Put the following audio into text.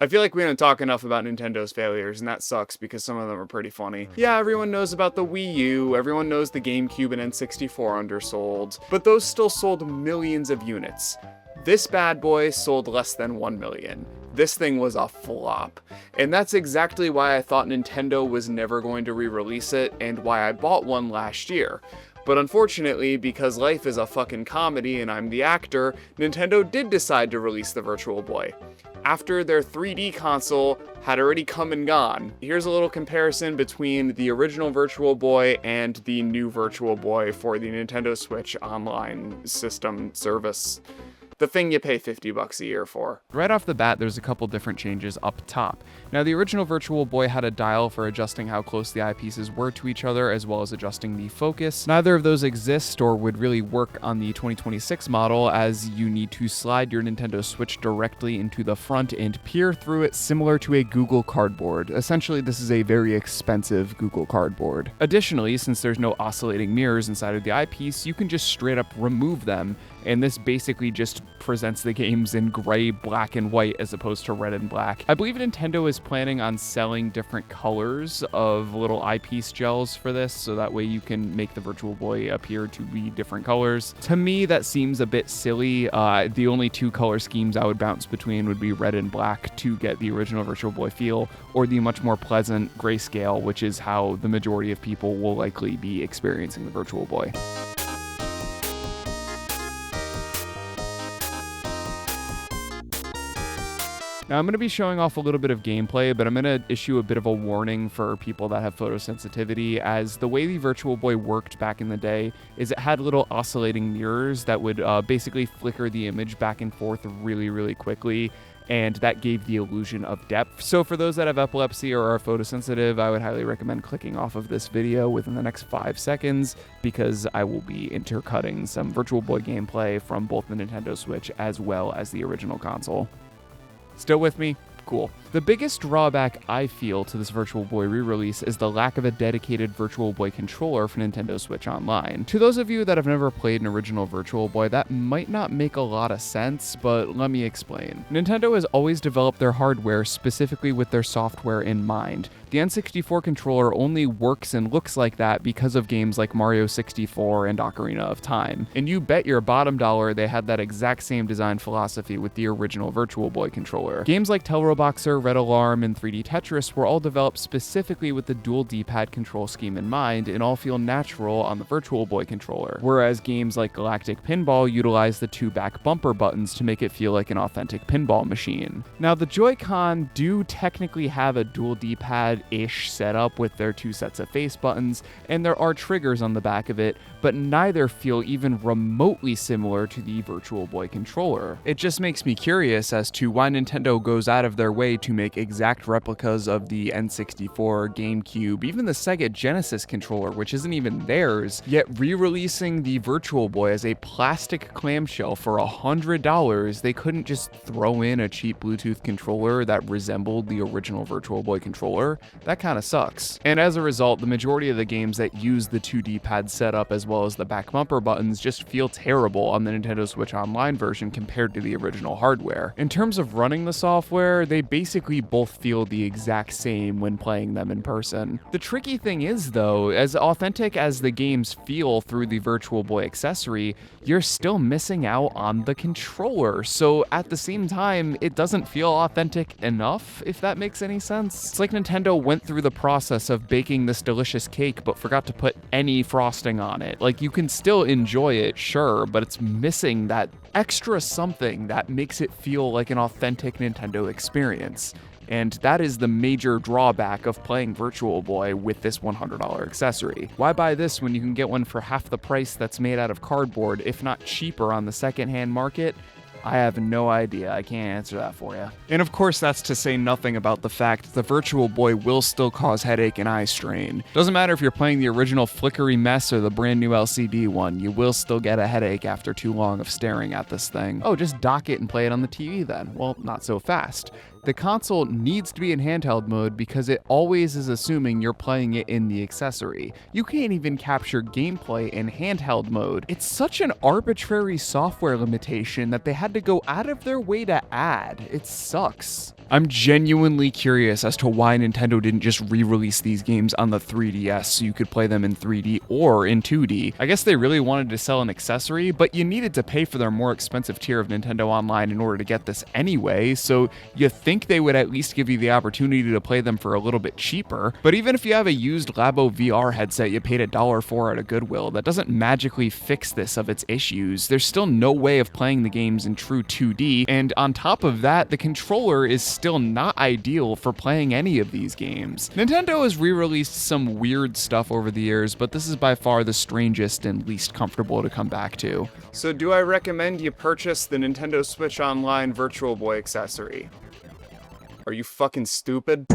I feel like we don't talk enough about Nintendo's failures, and that sucks because some of them are pretty funny. Yeah, everyone knows about the Wii U, everyone knows the GameCube and N64 undersold, but those still sold millions of units. This bad boy sold less than 1 million. This thing was a flop. And that's exactly why I thought Nintendo was never going to re-release it, and why I bought one last year. But unfortunately, because life is a fucking comedy and I'm the actor, Nintendo did decide to release the Virtual Boy after their 3D console had already come and gone. Here's a little comparison between the original Virtual Boy and the new Virtual Boy for the Nintendo Switch Online system service. The thing you pay $50 a year for. Right off the bat, there's a couple different changes up top. Now, the original Virtual Boy had a dial for adjusting how close the eyepieces were to each other, as well as adjusting the focus. Neither of those exist or would really work on the 2026 model, as you need to slide your Nintendo Switch directly into the front and peer through it, similar to a Google Cardboard. Essentially, this is a very expensive Google Cardboard. Additionally, since there's no oscillating mirrors inside of the eyepiece, you can just straight up remove them, and this basically just presents the games in gray, black, and white as opposed to red and black. I believe Nintendo is planning on selling different colors of little eyepiece gels for this, so that way you can make the Virtual Boy appear to be different colors. To me, that seems a bit silly. The only two color schemes I would bounce between would be red and black to get the original Virtual Boy feel, or the much more pleasant grayscale, which is how the majority of people will likely be experiencing the Virtual Boy. Now, I'm going to be showing off a little bit of gameplay, but I'm going to issue a bit of a warning for people that have photosensitivity, as the way the Virtual Boy worked back in the day is it had little oscillating mirrors that would basically flicker the image back and forth really, really quickly, and that gave the illusion of depth. So for those that have epilepsy or are photosensitive, I would highly recommend clicking off of this video within the next 5 seconds, because I will be intercutting some Virtual Boy gameplay from both the Nintendo Switch as well as the original console. Still with me? Cool. The biggest drawback I feel to this Virtual Boy re-release is the lack of a dedicated Virtual Boy controller for Nintendo Switch Online. To those of you that have never played an original Virtual Boy, that might not make a lot of sense, but let me explain. Nintendo has always developed their hardware specifically with their software in mind. The N64 controller only works and looks like that because of games like Mario 64 and Ocarina of Time. And you bet your bottom dollar they had that exact same design philosophy with the original Virtual Boy controller. Games like Boxer, Red Alarm, and 3D Tetris were all developed specifically with the dual D-pad control scheme in mind, and all feel natural on the Virtual Boy controller. Whereas games like Galactic Pinball utilize the 2 back bumper buttons to make it feel like an authentic pinball machine. Now, the Joy-Con do technically have a dual D-pad-ish setup with their 2 sets of face buttons, and there are triggers on the back of it, but neither feel even remotely similar to the Virtual Boy controller. It just makes me curious as to why Nintendo goes out of their way to make exact replicas of the N64, GameCube, even the Sega Genesis controller, which isn't even theirs, yet re-releasing the Virtual Boy as a plastic clamshell for $100, they couldn't just throw in a cheap Bluetooth controller that resembled the original Virtual Boy controller. That kind of sucks. And as a result, the majority of the games that use the 2 D-pad setup as well as the back bumper buttons just feel terrible on the Nintendo Switch Online version compared to the original hardware. In terms of running the software, they basically both feel the exact same when playing them in person. The tricky thing is, though, as authentic as the games feel through the Virtual Boy accessory, you're still missing out on the controller. So at the same time, it doesn't feel authentic enough, if that makes any sense. It's like Nintendo went through the process of baking this delicious cake but forgot to put any frosting on it. Like, you can still enjoy it, sure, but it's missing that extra something that makes it feel like an authentic Nintendo experience. And that is the major drawback of playing Virtual Boy with this $100 accessory. Why buy this when you can get one for half the price that's made out of cardboard, if not cheaper, on the secondhand market? I have no idea. I can't answer that for you. And of course, that's to say nothing about the fact the Virtual Boy will still cause headache and eye strain. Doesn't matter if you're playing the original flickery mess or the brand new LCD one, you will still get a headache after too long of staring at this thing. Oh, just dock it and play it on the TV then. Well, not so fast. The console needs to be in handheld mode because it always is assuming you're playing it in the accessory. You can't even capture gameplay in handheld mode. It's such an arbitrary software limitation that they had to go out of their way to add. It sucks. I'm genuinely curious as to why Nintendo didn't just re-release these games on the 3DS so you could play them in 3D or in 2D. I guess they really wanted to sell an accessory, but you needed to pay for their more expensive tier of Nintendo Online in order to get this anyway, so you think they would at least give you the opportunity to play them for a little bit cheaper. But even if you have a used Labo VR headset you paid $1 for at a Goodwill, that doesn't magically fix this of its issues. There's still no way of playing the games in true 2D, and on top of that, the controller is still not ideal for playing any of these games. Nintendo has re-released some weird stuff over the years, but this is by far the strangest and least comfortable to come back to. So do I recommend you purchase the Nintendo Switch Online Virtual Boy accessory? Are you fucking stupid?